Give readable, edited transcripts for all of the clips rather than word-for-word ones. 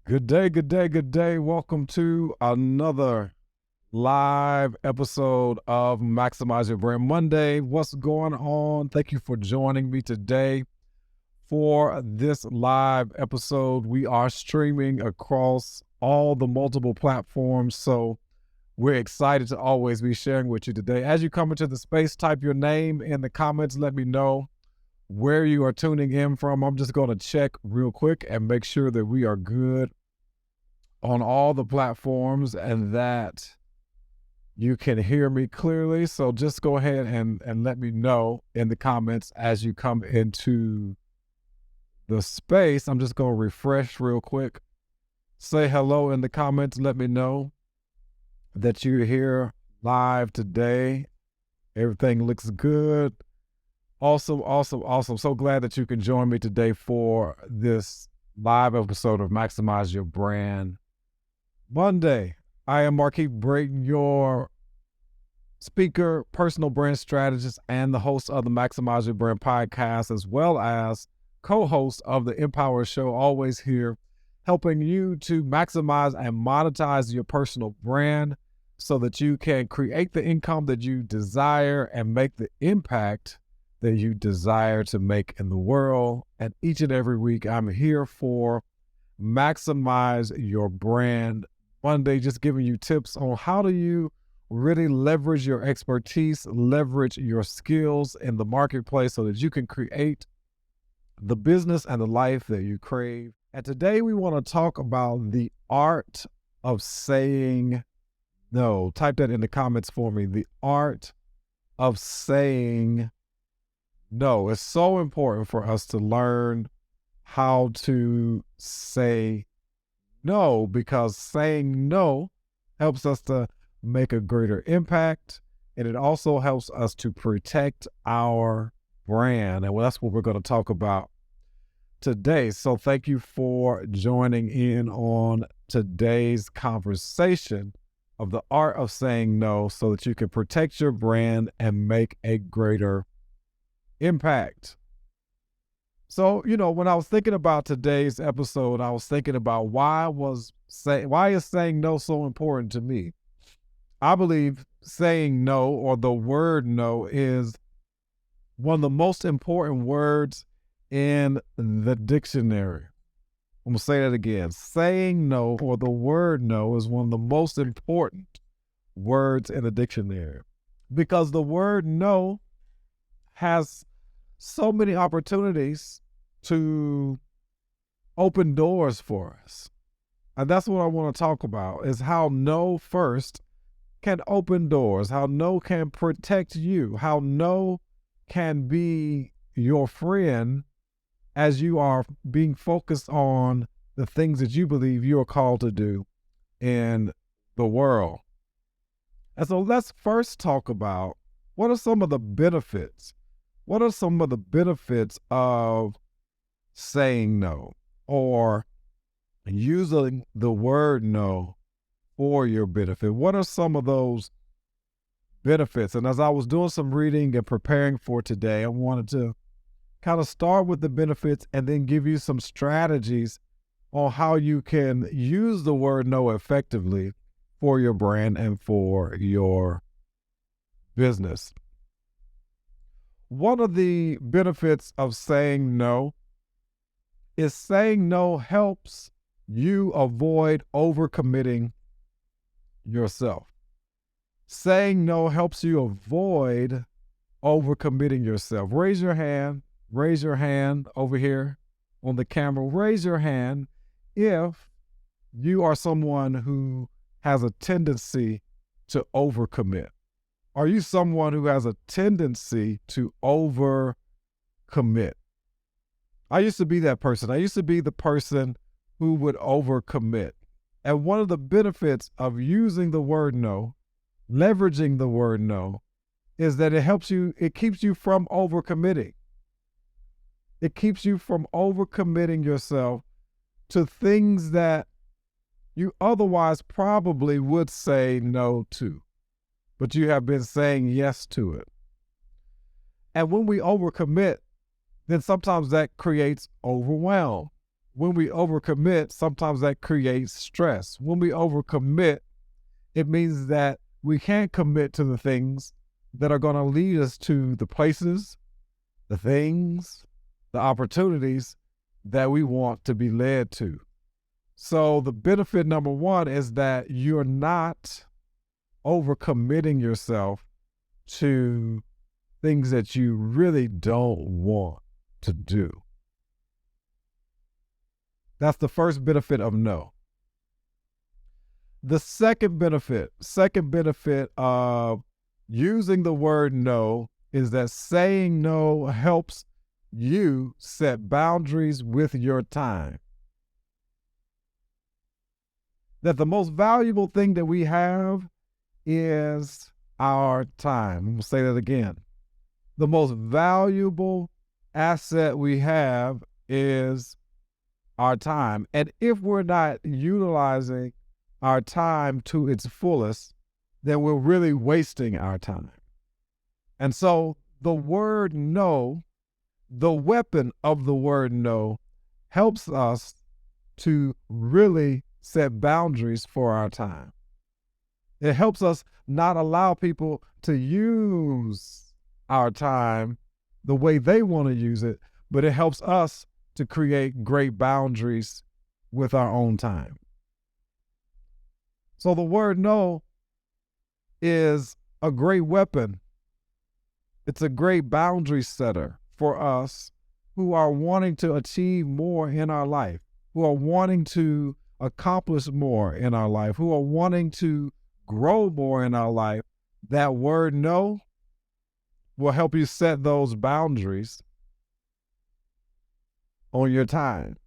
Good day, good day, good day. Welcome to another live episode of Maximize Your Brand Monday. What's going on? Thank you for joining me today for this live episode. We are streaming across all the multiple platforms, so we're excited to always be sharing with you today. As you come into the space, type your name in the comments. Let me know where you are tuning in from. I'm just going to check real quick and make sure that we are good on all the platforms and that you can hear me clearly. So just go ahead and let me know in the comments as you come into the space. I'm just going to refresh real quick. Say hello in the comments. Let me know that you're here live today. Everything looks good. Awesome, awesome, awesome. So glad that you can join me today for this live episode of Maximize Your Brand Monday. I am Markeith Brayton, your speaker, personal brand strategist, and the host of the Maximize Your Brand podcast, as well as co-host of the Empower Show, always here helping you to maximize and monetize your personal brand so that you can create the income that you desire and make the impact that you desire to make in the world. And each and every week, I'm here for Maximize Your Brand Monday, just giving you tips on how do you really leverage your expertise, leverage your skills in the marketplace so that you can create the business and the life that you crave. And today we want to talk about the art of saying no. Type that in the comments for me. The art of saying no. It's so important for us to learn how to say no, because saying no helps us to make a greater impact, and it also helps us to protect our brand. And that's what we're going to talk about today. So thank you for joining in on today's conversation of the art of saying no so that you can protect your brand and make a greater impact. So, when I was thinking about today's episode, I was thinking about why is saying no so important to me? I believe saying no, or the word no, is one of the most important words in the dictionary. I'm going to say that again. Saying no, or the word no, is one of the most important words in the dictionary, because the word no has so many opportunities to open doors for us. And that's what I want to talk about, is how no first can open doors, how no can protect you, how no can be your friend as you are being focused on the things that you believe you are called to do in the world. And so let's first talk about what are some of the benefits. What are some of the benefits of saying no, or using the word no for your benefit? What are some of those benefits? And as I was doing some reading and preparing for today, I wanted to kind of start with the benefits and then give you some strategies on how you can use the word no effectively for your brand and for your business. One of the benefits of saying no is saying no helps you avoid overcommitting yourself. Saying no helps you avoid overcommitting yourself. Raise your hand over here on the camera. Raise your hand if you are someone who has a tendency to overcommit. Are you someone who has a tendency to overcommit? I used to be that person. I used to be the person who would overcommit. And one of the benefits of using the word no, leveraging the word no, is that it keeps you from overcommitting. It keeps you from overcommitting yourself to things that you otherwise probably would say no to, but you have been saying yes to it. And when we overcommit, then sometimes that creates overwhelm. when we overcommit, sometimes that creates stress. When we overcommit, it means that we can't commit to the things that are going to lead us to the places, the things, the opportunities that we want to be led to. So the benefit number one is that you're not overcommitting yourself to things that you really don't want to do. That's the first benefit of no. The second benefit of using the word no is that saying no helps you set boundaries with your time. That the most valuable thing that we have is our time. I'm going to say that again. The most valuable asset we have is our time. And if we're not utilizing our time to its fullest, then we're really wasting our time. And so the word no, the weapon of the word no, helps us to really set boundaries for our time. It helps us not allow people to use our time the way they want to use it, but it helps us to create great boundaries with our own time. So the word no is a great weapon. It's a great boundary setter for us who are wanting to achieve more in our life, who are wanting to accomplish more in our life, who are wanting to grow more in our life. That word no will help you set those boundaries on your time.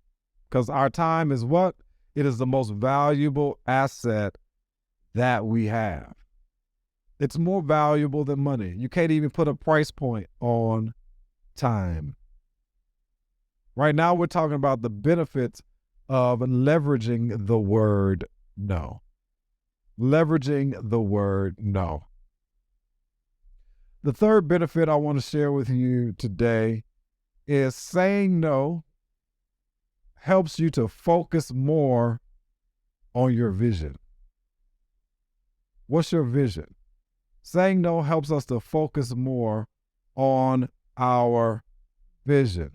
Because our time is what? It is the most valuable asset that we have. It's more valuable than money. You can't even put a price point on time. Right now, we're talking about the benefits of leveraging the word no. Leveraging the word no. The third benefit I want to share with you today is saying no helps you to focus more on your vision. What's your vision? Saying no helps us to focus more on our vision.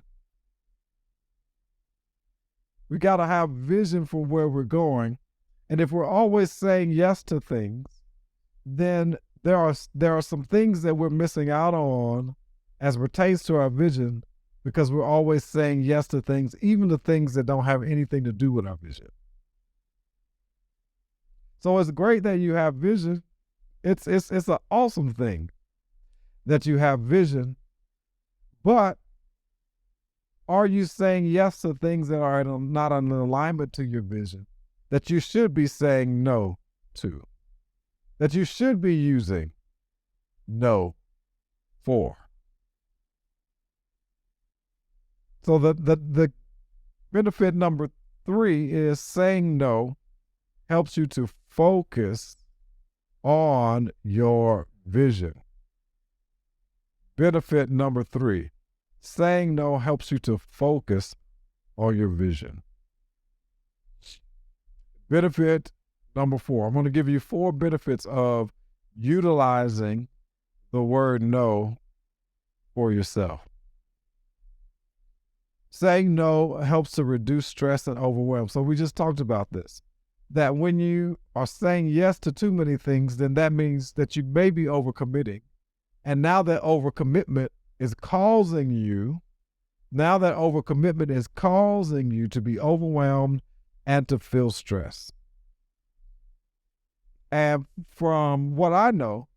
We got to have vision for where we're going. And if we're always saying yes to things, then there are some things that we're missing out on as pertains to our vision, because we're always saying yes to things, even the things that don't have anything to do with our vision. So it's great that you have vision. It's an awesome thing that you have vision, but are you saying yes to things that are not in alignment to your vision, that you should be saying no to, that you should be using no for? So the benefit number 3 is saying no helps you to focus on your vision. Benefit number 3, saying no helps you to focus on your vision. Benefit number 4, I'm going to give you 4 benefits of utilizing the word no for yourself. Saying no helps to reduce stress and overwhelm. So we just talked about this, that when you are saying yes to too many things, then that means that you may be overcommitting. And now that overcommitment is causing you to be overwhelmed and to feel stress. And from what I know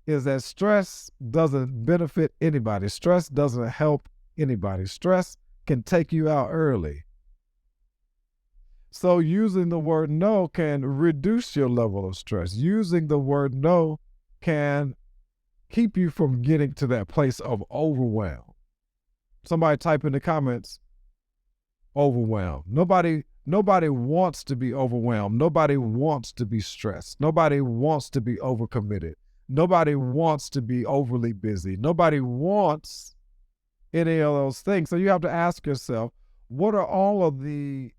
is that stress doesn't benefit anybody. Stress doesn't help anybody. Stress can take you out early. So using the word no can reduce your level of stress. Using the word no can keep you from getting to that place of overwhelm. Somebody type in the comments, overwhelmed. Nobody wants to be overwhelmed. Nobody wants to be stressed. Nobody wants to be overcommitted. Nobody wants to be overly busy. Nobody wants any of those things. So you have to ask yourself, what are all of the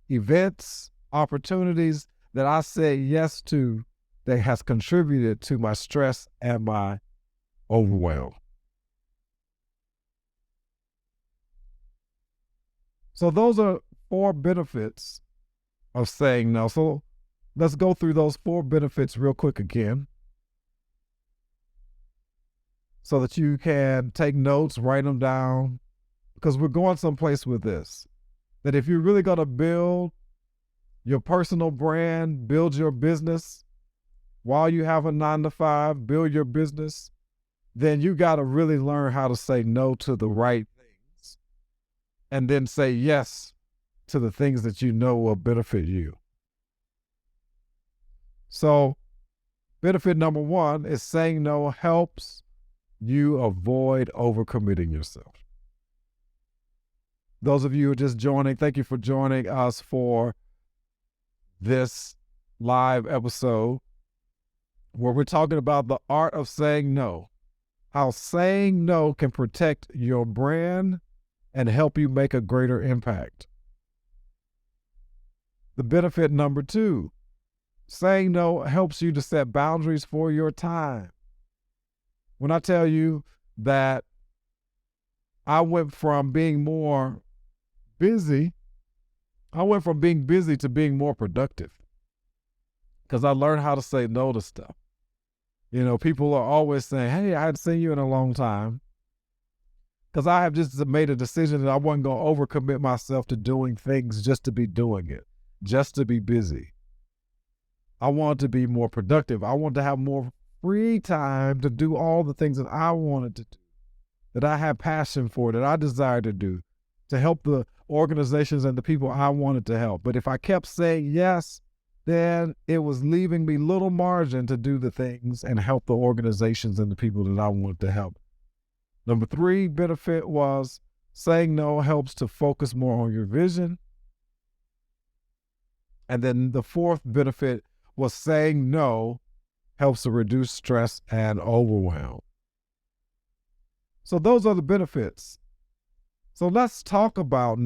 events, opportunities that I said yes to that has contributed to my stress and my overwhelm? So those are 4 benefits of saying no. So let's go through those 4 benefits real quick again so that you can take notes, write them down, because we're going someplace with this. That if you're really going to build your personal brand, build your business while you have a 9-to-5, build your business, then you got to really learn how to say no to the right things and then say yes to the things that you know will benefit you. So, benefit number 1 is saying no helps you avoid overcommitting yourself. Those of you who are just joining, thank you for joining us for this live episode where we're talking about the art of saying no, how saying no can protect your brand and help you make a greater impact. The benefit number 2, saying no helps you to set boundaries for your time. When I tell you that I went from being more busy, to being more productive because I learned how to say no to stuff. You know, people are always saying, hey, I hadn't seen you in a long time, because I have just made a decision that I wasn't going to overcommit myself to doing things just to be doing it, just to be busy. I want to be more productive. I want to have more free time to do all the things that I wanted to do, that I had passion for, that I desired to do, to help the organizations and the people I wanted to help. But if I kept saying yes, then it was leaving me little margin to do the things and help the organizations and the people that I wanted to help. Number 3 benefit was saying no helps to focus more on your vision. And then the 4th benefit was saying no helps to reduce stress and overwhelm. So those are the benefits. So let's talk about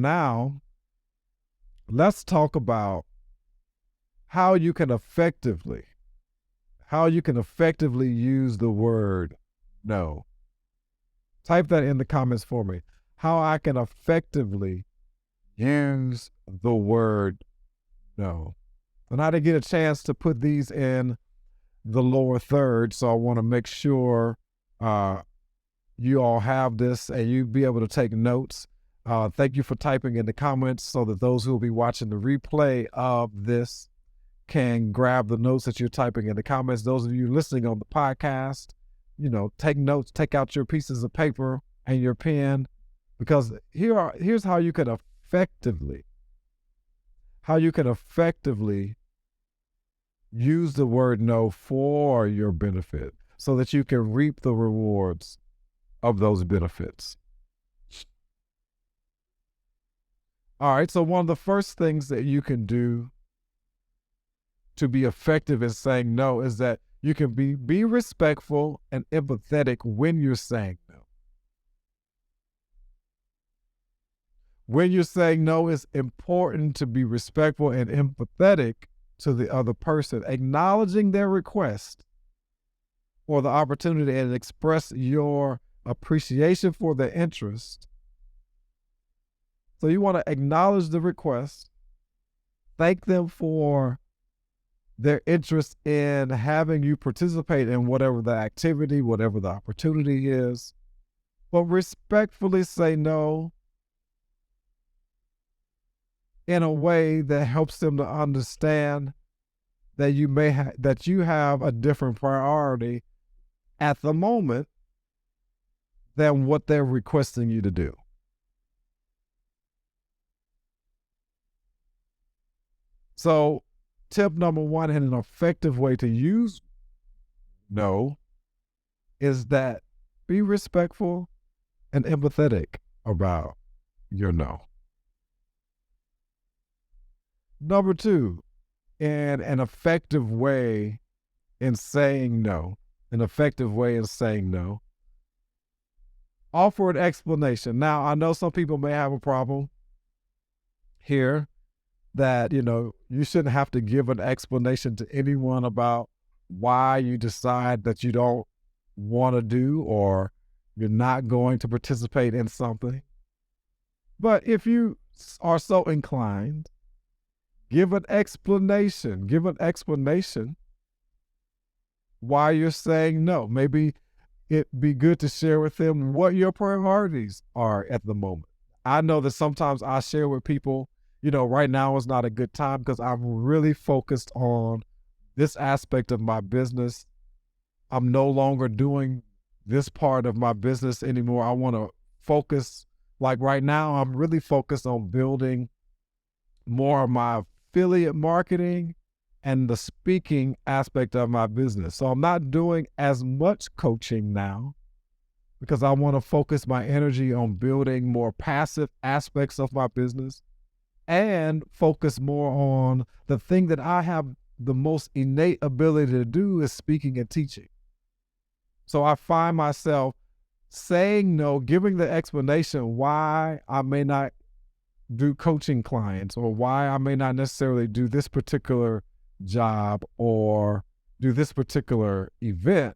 how you can effectively use the word no. Type that in the comments for me. How I can effectively use the word no. And I didn't get a chance to put these in the lower third, so I want to make sure you all have this and you be able to take notes. Thank you for typing in the comments so that those who will be watching the replay of this can grab the notes that you're typing in the comments. Those of you listening on the podcast, take notes, take out your pieces of paper and your pen, because here's how you can effectively use the word no for your benefit so that you can reap the rewards of those benefits. All right, so one of the first things that you can do to be effective in saying no is that you can be respectful and empathetic when you're saying no. When you're saying no, it's important to be respectful and empathetic to the other person, acknowledging their request or the opportunity and express your appreciation for their interest. So you want to acknowledge the request, thank them for their interest in having you participate in whatever the activity, whatever the opportunity is, but respectfully say no in a way that helps them to understand that you have a different priority at the moment than what they're requesting you to do. So, tip number 1 and an effective way to use no is that be respectful and empathetic about your no. Number 2, in an effective way in saying no, Offer an explanation. Now, I know some people may have a problem here that, you shouldn't have to give an explanation to anyone about why you decide that you don't want to do or you're not going to participate in something. But if you are so inclined, give an explanation. Give an explanation why you're saying no. Maybe it'd be good to share with them what your priorities are at the moment. I know that sometimes I share with people, right now is not a good time because I'm really focused on this aspect of my business. I'm no longer doing this part of my business anymore. I want to focus, like right now, I'm really focused on building more of my affiliate marketing and the speaking aspect of my business. So I'm not doing as much coaching now because I want to focus my energy on building more passive aspects of my business and focus more on the thing that I have the most innate ability to do is speaking and teaching. So I find myself saying no, giving the explanation why I may not do coaching clients or why I may not necessarily do this particular job or do this particular event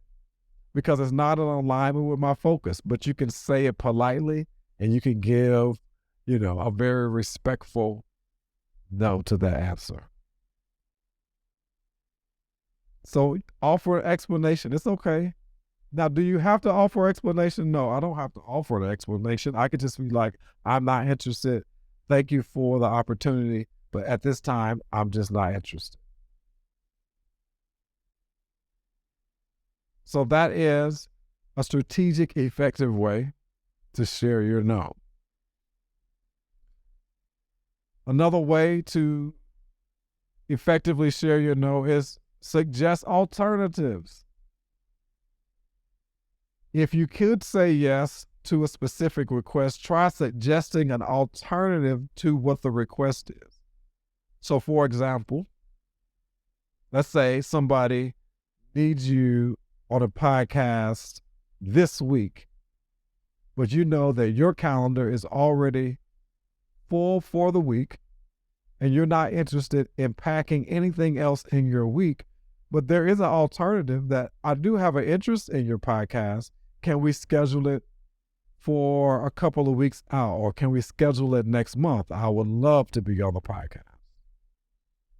because it's not in alignment with my focus. But you can say it politely and you can give, a very respectful no to that answer. So offer an explanation. It's okay. Now, do you have to offer explanation? No, I don't have to offer an explanation. I could just be like, I'm not interested. Thank you for the opportunity, but at this time, I'm just not interested. So that is a strategic, effective way to share your no. Another way to effectively share your no is suggest alternatives. If you could say yes to a specific request, try suggesting an alternative to what the request is. So for example, let's say somebody needs you on a podcast this week, but you know that your calendar is already full for the week and you're not interested in packing anything else in your week, but there is an alternative that I do have an interest in your podcast. Can we schedule it for a couple of weeks out, or can we schedule it next month? I would love to be on the podcast.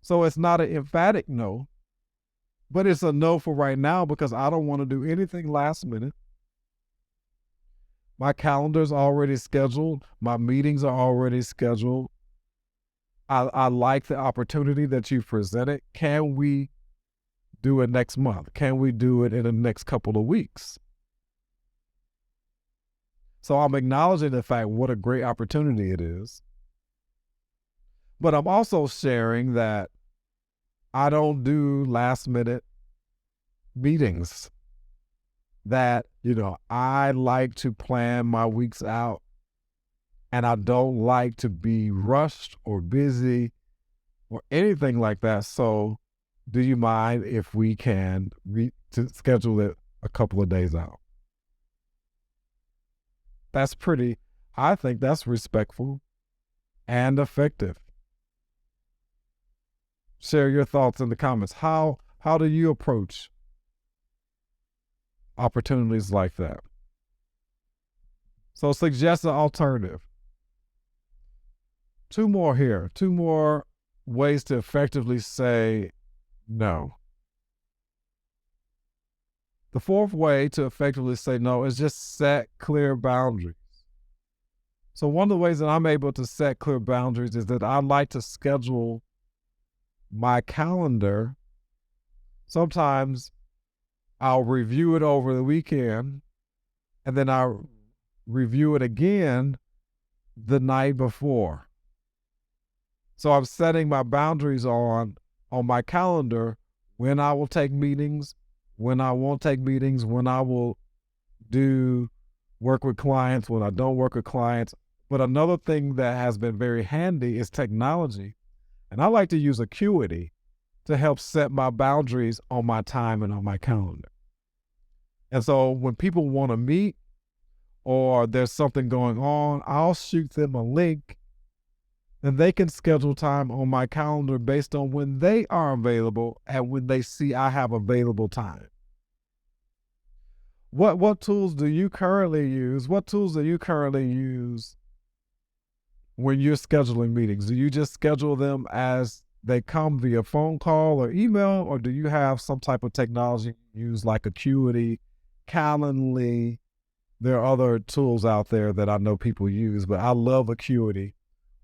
So it's not an emphatic no, but it's a no for right now because I don't want to do anything last minute. My calendar's already scheduled. My meetings are already scheduled. I like the opportunity that you presented. Can we do it next month? Can we do it in the next couple of weeks? So I'm acknowledging the fact what a great opportunity it is. But I'm also sharing that I don't do last minute meetings. That, I like to plan my weeks out and I don't like to be rushed or busy or anything like that. So do you mind if we can to schedule it a couple of days out? I think that's respectful and effective. Share your thoughts in the comments. How do you approach opportunities like that? So suggest an alternative. Two more ways to effectively say no. The fourth way to effectively say no is just set clear boundaries. So one of the ways that I'm able to set clear boundaries is that I like to schedule my calendar. Sometimes I'll review it over the weekend and then I'll review it again the night before. So I'm setting my boundaries on my calendar when I will take meetings, when I won't take meetings, when I will do work with clients, when I don't work with clients. But another thing that has been very handy is technology. And I like to use Acuity to help set my boundaries on my time and on my calendar. And so when people want to meet or there's something going on, I'll shoot them a link and they can schedule time on my calendar based on when they are available and when they see I have available time. What tools do you currently use? What tools do you currently use when you're scheduling meetings? Do you just schedule them as they come via phone call or email, or do you have some type of technology you use like Acuity, Calendly? There are other tools out there that I know people use, but I love Acuity.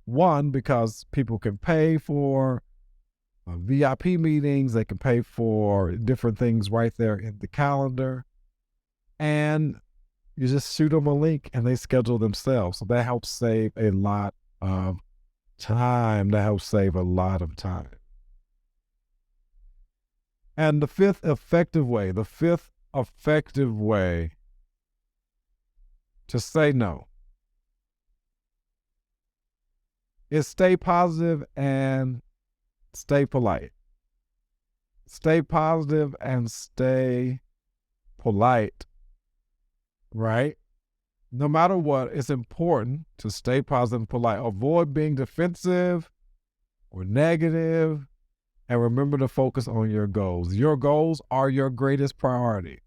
One, because people can pay for VIP meetings, they can pay for different things right there in the calendar, and you just shoot them a link and they schedule themselves. So that helps save a lot of time. And the fifth effective way to say no is stay positive and stay polite. Stay positive and stay polite, right? No matter what, it's important to stay positive and polite. Avoid being defensive or negative, and remember to focus on your goals. Your goals are your greatest priority.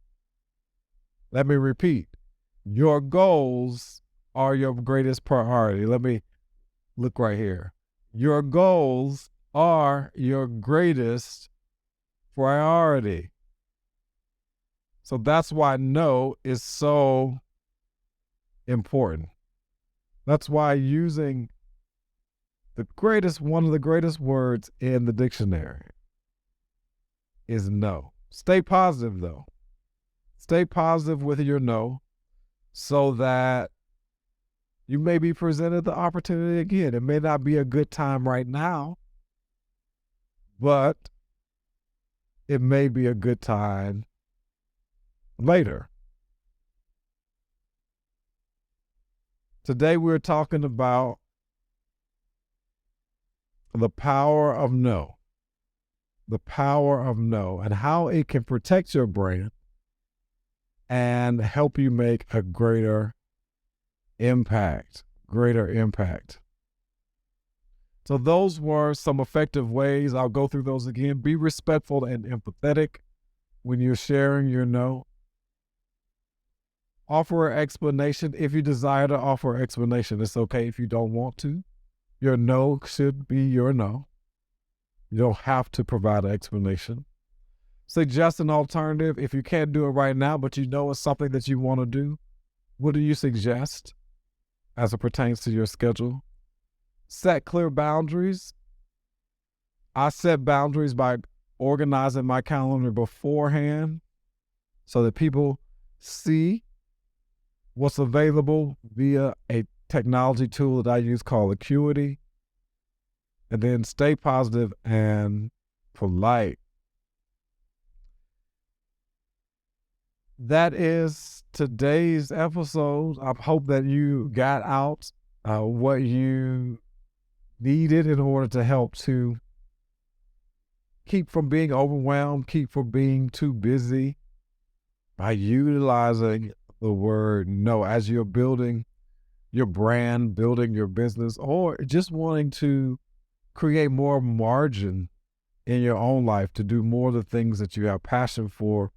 Let me repeat. Your goals are your greatest priority. Let me look right here. Your goals are your greatest priority. So that's why no is so important. That's why using one of the greatest words in the dictionary is no. Stay positive though. Stay positive with your no so that you may be presented the opportunity again. It may not be a good time right now, but it may be a good time later. Today we're talking about the power of no. The power of no and how it can protect your brand and help you make a greater impact. So those were some effective ways. I'll go through those again. Be respectful and empathetic when you're sharing your no. Offer an explanation if you desire to offer an explanation. It's okay if you don't want to. Your no should be your no. You don't have to provide an explanation. Suggest an alternative. If you can't do it right now, but you know it's something that you want to do, what do you suggest as it pertains to your schedule? Set clear boundaries. I set boundaries by organizing my calendar beforehand so that people see what's available via a technology tool that I use called Acuity. And then stay positive and polite. That is today's episode. I hope that you got out what you needed in order to help to keep from being overwhelmed, keep from being too busy by utilizing the word no as you're building your brand, building your business, or just wanting to create more margin in your own life to do more of the things that you have passion for,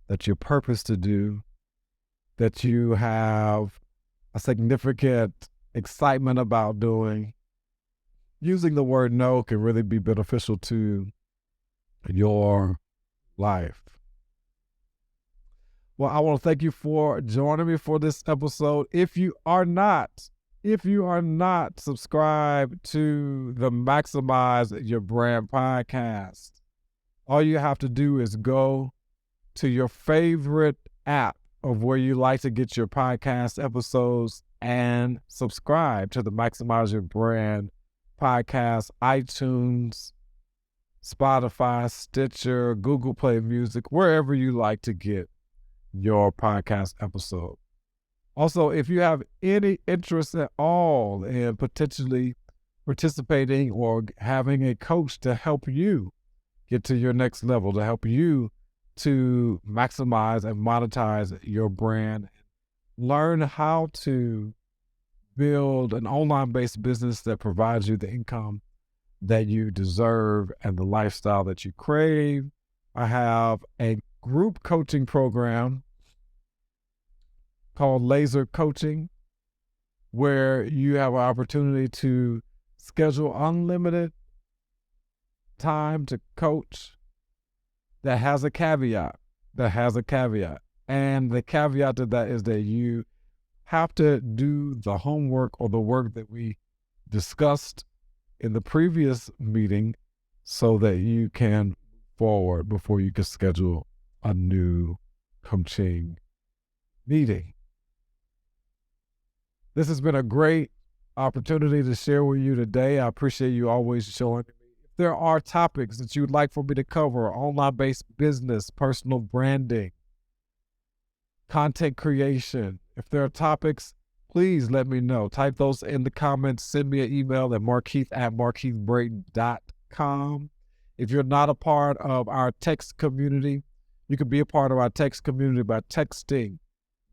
that you're purposed to do, that you have a significant excitement about doing. Using the word no can really be beneficial to your life. Well, I want to thank you for joining me for this episode. If you are not subscribed to the Maximize Your Brand podcast, all you have to do is go to your favorite app of where you like to get your podcast episodes and subscribe to the Maximize Your Brand podcast, iTunes, Spotify, Stitcher, Google Play Music, wherever you like to get your podcast episode. Also, if you have any interest at all in potentially participating or having a coach to help you get to your next level, to help you to maximize and monetize your brand, learn how to build an online-based business that provides you the income that you deserve and the lifestyle that you crave. I have a group coaching program called Laser Coaching, where you have an opportunity to schedule unlimited time to coach that has a caveat. And the caveat to that is that you have to do the homework or the work that we discussed in the previous meeting so that you can move forward before you can schedule a new coaching meeting. This has been a great opportunity to share with you today. I appreciate you always joining me. If there are topics that you'd like for me to cover, online-based business, personal branding, content creation, if there are topics, please let me know. Type those in the comments. Send me an email at markeith@markeithbrayton.com. If you're not a part of our text community, you can be a part of our text community by texting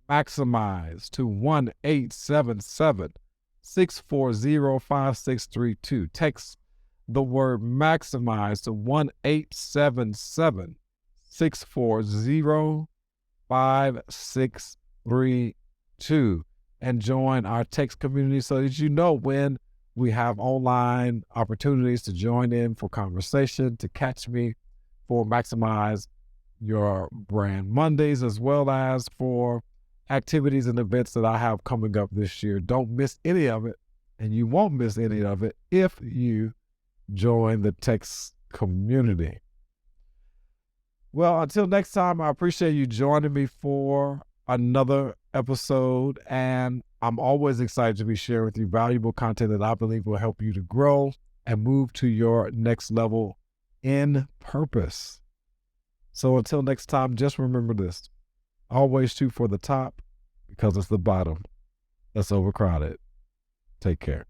Maximize to 1-877-640-5632. Text the word Maximize to 1-877-640-5632 and join our text community so that you know when we have online opportunities to join in for conversation, to catch me for Maximize Your Brand Mondays, as well as for activities and events that I have coming up this year. Don't miss any of it, and you won't miss any of it if you join the text community. Well, until next time, I appreciate you joining me for another episode, and I'm always excited to be sharing with you valuable content that I believe will help you to grow and move to your next level in purpose. So until next time, just remember this: always shoot for the top, because it's the bottom that's overcrowded. Take care.